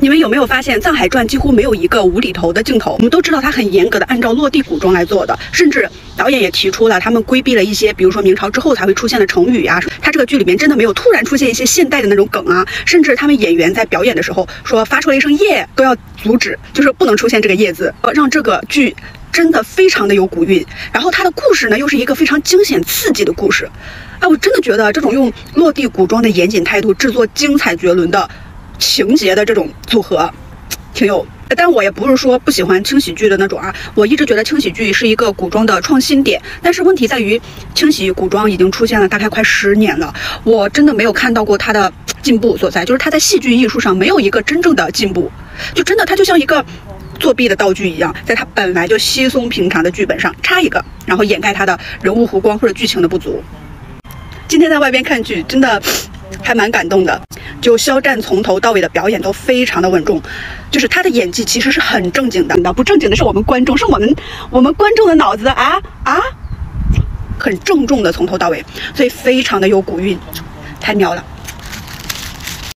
你们有没有发现《藏海传》几乎没有一个无厘头的镜头？我们都知道它很严格的按照落地古装来做的，甚至导演也提出了他们规避了一些，比如说明朝之后才会出现的成语啊。他这个剧里面真的没有突然出现一些现代的那种梗啊，甚至他们演员在表演的时候说发出了一声耶都要阻止，就是不能出现这个耶字，让这个剧真的非常的有古韵。然后它的故事呢又是一个非常惊险刺激的故事，哎，我真的觉得这种用落地古装的严谨态度制作精彩绝伦的情节的这种组合挺有。但我也不是说不喜欢轻喜剧的那种啊，我一直觉得轻喜剧是一个古装的创新点，但是问题在于轻喜古装已经出现了大概快10年了，我真的没有看到过它的进步所在，就是它在戏剧艺术上没有一个真正的进步，就真的它就像一个作弊的道具一样，在它本来就稀松平常的剧本上插一个，然后掩盖它的人物弧光或者剧情的不足。今天在外边看剧真的还蛮感动的，就肖战从头到尾的表演都非常的稳重，就是他的演技其实是很正经的，不正经的是我们观众，是我们观众的脑子很郑重的从头到尾，所以非常的有古韵，太妙了。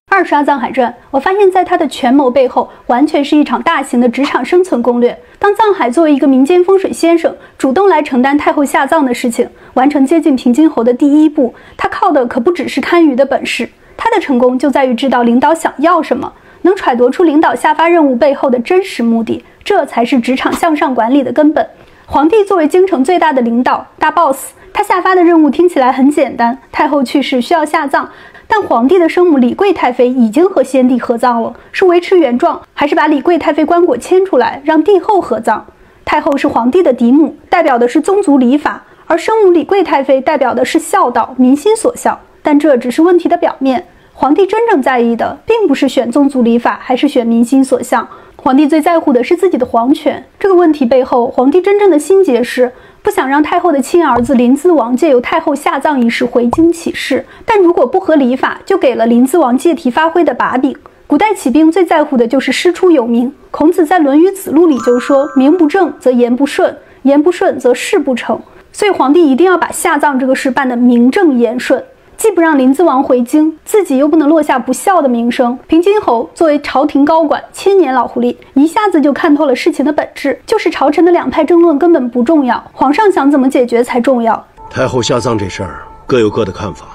二刷《藏海传》，我发现在他的权谋背后，完全是一场大型的职场生存攻略。当藏海作为一个民间风水先生，主动来承担太后下葬的事情，完成接近平津侯的第一步，他靠的可不只是堪舆的本事，他的成功就在于知道领导想要什么，能揣度出领导下发任务背后的真实目的，这才是职场向上管理的根本。皇帝作为京城最大的领导大 boss， 他下发的任务听起来很简单，太后去世需要下葬，但皇帝的生母李贵太妃已经和先帝合葬了，是维持原状，还是把李贵太妃棺椁迁出来让帝后合葬？太后是皇帝的嫡母，代表的是宗族礼法，而生母李贵太妃代表的是孝道，民心所向。但这只是问题的表面，皇帝真正在意的并不是选宗族礼法还是选民心所向，皇帝最在乎的是自己的皇权。这个问题背后，皇帝真正的心结是不想让太后的亲儿子临淄王借由太后下葬一事回京起事，但如果不合礼法，就给了临淄王借题发挥的把柄。古代起兵最在乎的就是师出有名，孔子在《论语子路》里就说，名不正则言不顺，言不顺则事不成。所以皇帝一定要把下葬这个事办得名正言顺，既不让临淄王回京，自己又不能落下不孝的名声。平津侯作为朝廷高管，千年老狐狸，一下子就看透了事情的本质，就是朝臣的两派争论根本不重要，皇上想怎么解决才重要。太后下葬这事儿各有各的看法，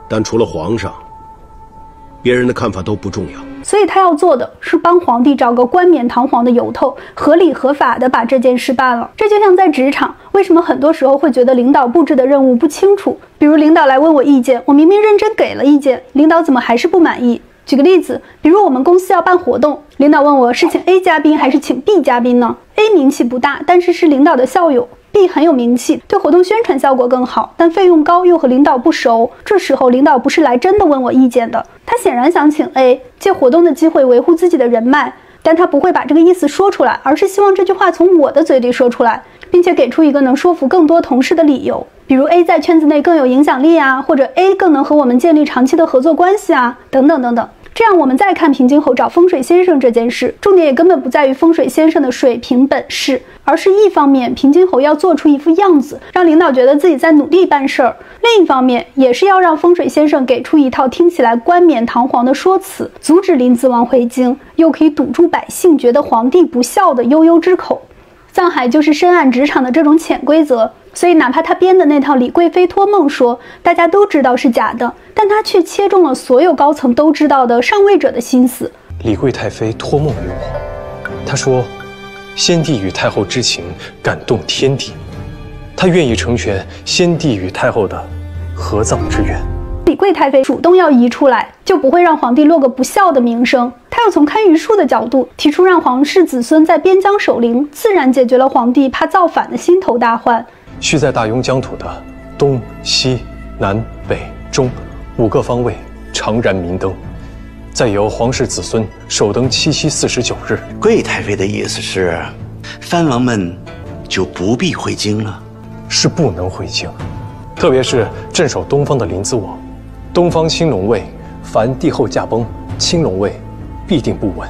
但除了皇上，别人的看法都不重要。所以他要做的是帮皇帝找个冠冕堂皇的由头，合理合法的把这件事办了。这就像在职场，为什么很多时候会觉得领导布置的任务不清楚？比如领导来问我意见，我明明认真给了意见，领导怎么还是不满意？举个例子，比如我们公司要办活动，领导问我是请 A 嘉宾还是请 B 嘉宾呢？ A 名气不大，但是是领导的校友，B 很有名气，对活动宣传效果更好，但费用高又和领导不熟。这时候领导不是来真的问我意见的，他显然想请 A 借活动的机会维护自己的人脉，但他不会把这个意思说出来，而是希望这句话从我的嘴里说出来，并且给出一个能说服更多同事的理由，比如 A 在圈子内更有影响力啊，或者 A 更能和我们建立长期的合作关系啊，等等等等。这样我们再看平津侯找风水先生这件事，重点也根本不在于风水先生的水平本事，而是一方面平津侯要做出一副样子，让领导觉得自己在努力办事儿，另一方面也是要让风水先生给出一套听起来冠冕堂皇的说辞，阻止临淄王回京，又可以堵住百姓觉得皇帝不孝的悠悠之口。藏海就是深谙职场的这种潜规则，所以哪怕他编的那套李贵妃托梦说大家都知道是假的，但他却切中了所有高层都知道的上位者的心思。李贵太妃托梦于我，她说先帝与太后之情感动天地，她愿意成全先帝与太后的合葬之愿。李贵太妃主动要移出来，就不会让皇帝落个不孝的名声。他又从堪舆术的角度提出让皇室子孙在边疆守灵，自然解决了皇帝怕造反的心头大患。需在大雍疆土的东西南北中5个方位常燃明灯，再由皇室子孙守灯7夕49日。贵太妃的意思是，藩王们就不必回京了？是不能回京，特别是镇守东方的临淄王，东方青龙位，凡帝后驾崩，青龙位必定不稳，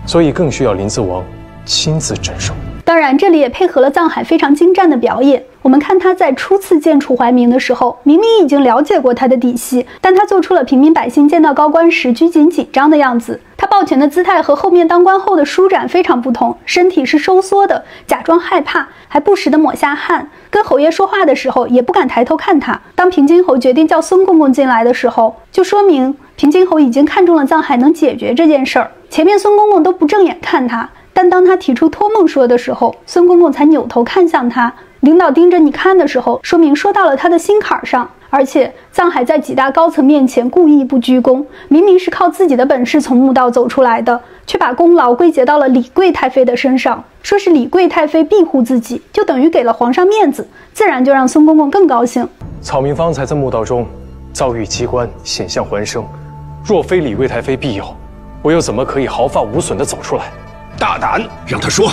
所以更需要临淄王亲自镇守。当然，这里也配合了藏海非常精湛的表演。我们看他在初次见楚怀明的时候，明明已经了解过他的底细，但他做出了平民百姓见到高官时拘谨紧张的样子。他抱拳的姿态和后面当官后的舒展非常不同，身体是收缩的，假装害怕，还不时地抹下汗。跟侯爷说话的时候也不敢抬头看他。当平津侯决定叫孙公公进来的时候，就说明平津侯已经看中了藏海能解决这件事儿。前面孙公公都不正眼看他，但当他提出托梦说的时候，孙公公才扭头看向他。领导盯着你看的时候，说明说到了他的心坎上。而且藏海在几大高层面前故意不鞠躬，明明是靠自己的本事从墓道走出来的，却把功劳归结到了李贵太妃的身上，说是李贵太妃庇护自己，就等于给了皇上面子，自然就让孙公公更高兴。草民方才在墓道中遭遇机关，险象环生，若非李贵太妃庇佑，我又怎么可以毫发无损地走出来？大胆，让他说。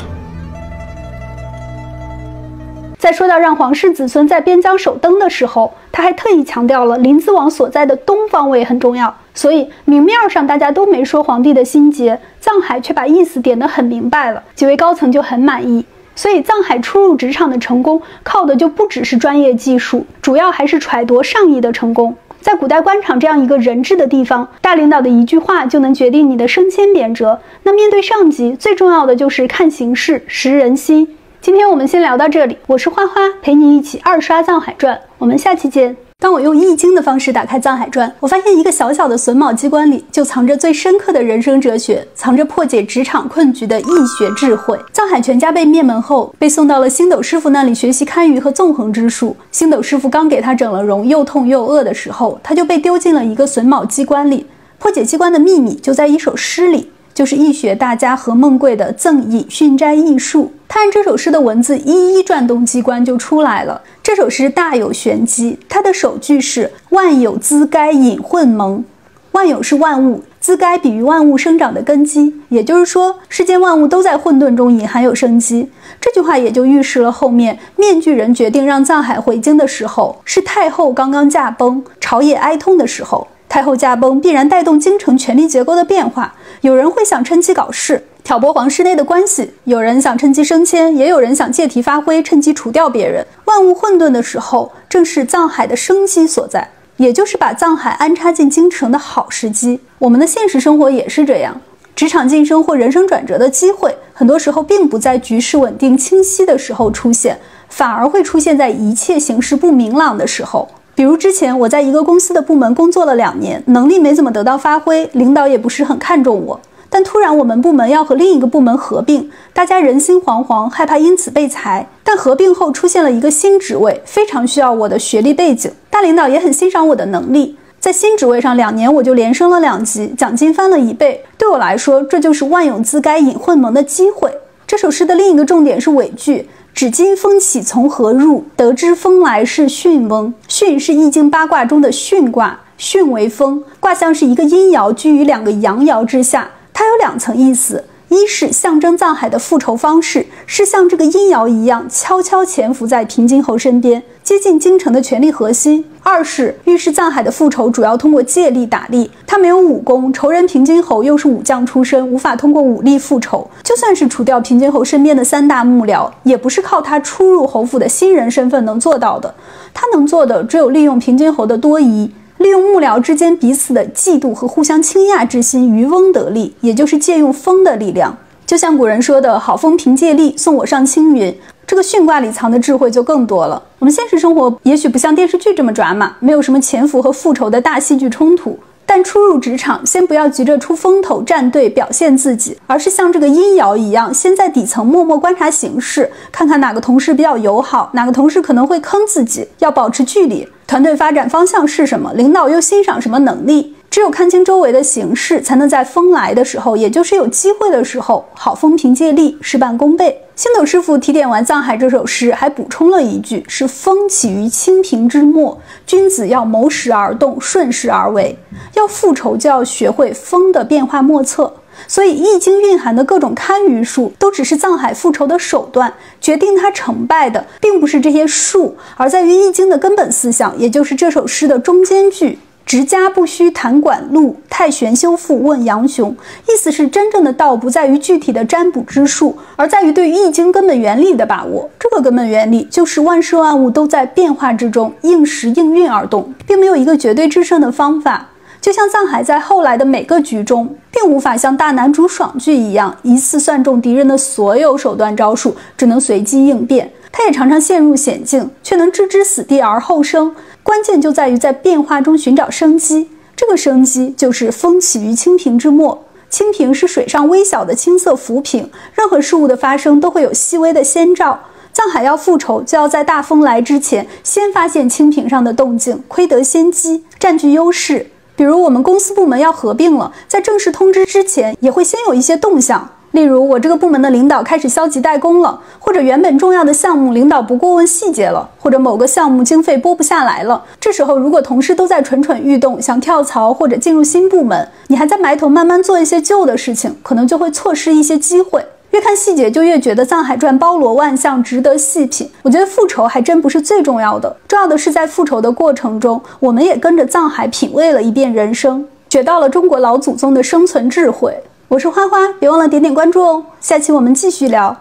在说到让皇室子孙在边疆守灯的时候，他还特意强调了临淄王所在的东方位很重要，所以明面上大家都没说皇帝的心结，藏海却把意思点得很明白了，几位高层就很满意。所以藏海初入职场的成功，靠的就不只是专业技术，主要还是揣度上意的成功。在古代官场这样一个人治的地方，大领导的一句话就能决定你的升迁贬谪。那面对上级，最重要的就是看形势，识人心。今天我们先聊到这里，我是花花，陪你一起二刷《藏海传》，我们下期见。当我用易经的方式打开《藏海传》，我发现一个小小的榫卯机关里就藏着最深刻的人生哲学，藏着破解职场困局的易学智慧。藏海全家被灭门后，被送到了星斗师傅那里学习堪舆和纵横之术。星斗师傅刚给他整了容，又痛又饿的时候，他就被丢进了一个榫卯机关里。破解机关的秘密就在一首诗里，就是易学大家何孟贵的《赠乙训斋艺术》。他按这首诗的文字一一转动机关就出来了。这首诗大有玄机，它的首句是万有资该隐混蒙。万有是万物，资该比喻万物生长的根基，也就是说世间万物都在混沌中隐含有生机。这句话也就预示了后面面具人决定让藏海回京的时候，是太后刚刚驾崩，朝野哀痛的时候。太后驾崩必然带动京城权力结构的变化，有人会想趁机搞事，挑拨皇室内的关系，有人想趁机升迁，也有人想借题发挥，趁机除掉别人。万物混沌的时候，正是藏海的生机所在，也就是把藏海安插进京城的好时机。我们的现实生活也是这样，职场晋升或人生转折的机会，很多时候并不在局势稳定清晰的时候出现，反而会出现在一切形势不明朗的时候。比如之前我在一个公司的部门工作了2年，能力没怎么得到发挥，领导也不是很看重我。但突然我们部门要和另一个部门合并，大家人心惶惶，害怕因此被裁。但合并后出现了一个新职位，非常需要我的学历背景，大领导也很欣赏我的能力。在新职位上2年，我就连升了2级，奖金翻了1倍。对我来说，这就是万有资该隐混蒙的机会。这首诗的另一个重点是尾句，只今风起从何入，得知风来是巽翁。巽是易经8卦中的巽卦，巽为风，卦象是一个阴爻居于2个阳爻之下。它有2层意思，一是象征藏海的复仇方式，是像这个阴爻一样悄悄潜伏在平津侯身边，接近京城的权力核心。2是预示藏海的复仇主要通过借力打力，他没有武功，仇人平津侯又是武将出身，无法通过武力复仇。就算是除掉平津侯身边的3大幕僚，也不是靠他初入侯府的新人身份能做到的。他能做的只有利用平津侯的多疑，利用幕僚之间彼此的嫉妒和互相倾轧之心，渔翁得利，也就是借用风的力量。就像古人说的好风凭借力，送我上青云，这个巽卦里藏的智慧就更多了。我们现实生活也许不像电视剧这么抓马，没有什么潜伏和复仇的大戏剧冲突，但初入职场，先不要急着出风头站队表现自己，而是像这个阴爻一样，先在底层默默观察形势，看看哪个同事比较友好，哪个同事可能会坑自己，要保持距离。团队发展方向是什么？领导又欣赏什么能力？只有看清周围的形势，才能在风来的时候，也就是有机会的时候，好风凭借力，事半功倍。星斗师傅提点完藏海这首诗，还补充了一句，是风起于清平之末，君子要谋时而动，顺势而为。要复仇就要学会风的变化莫测。所以易经蕴含的各种堪舆术都只是藏海复仇的手段，决定他成败的并不是这些术，而在于易经的根本思想，也就是这首诗的中间句，直家不须谈管路，太玄修复问杨雄。意思是真正的道不在于具体的占卜之术，而在于对于易经根本原理的把握。这个根本原理就是万事万物都在变化之中，应时应运而动，并没有一个绝对制胜的方法。就像藏海在后来的每个局中，并无法像大男主爽剧一样一次算中敌人的所有手段招数，只能随机应变。他也常常陷入险境，却能置之死地而后生。关键就在于在变化中寻找生机，这个生机就是风起于清平之末。清平是水上微小的青色浮萍，任何事物的发生都会有细微的先兆。藏海要复仇，就要在大风来之前先发现清平上的动静，窥得先机，占据优势。比如我们公司部门要合并了，在正式通知之前也会先有一些动向，例如我这个部门的领导开始消极怠工了，或者原本重要的项目领导不过问细节了，或者某个项目经费拨不下来了。这时候如果同事都在蠢蠢欲动，想跳槽或者进入新部门，你还在埋头慢慢做一些旧的事情，可能就会错失一些机会。越看细节就越觉得《藏海传》包罗万象，值得细品。我觉得复仇还真不是最重要的，重要的是在复仇的过程中，我们也跟着藏海品味了一遍人生，学到了中国老祖宗的生存智慧。我是花花，别忘了点点关注哦，下期我们继续聊。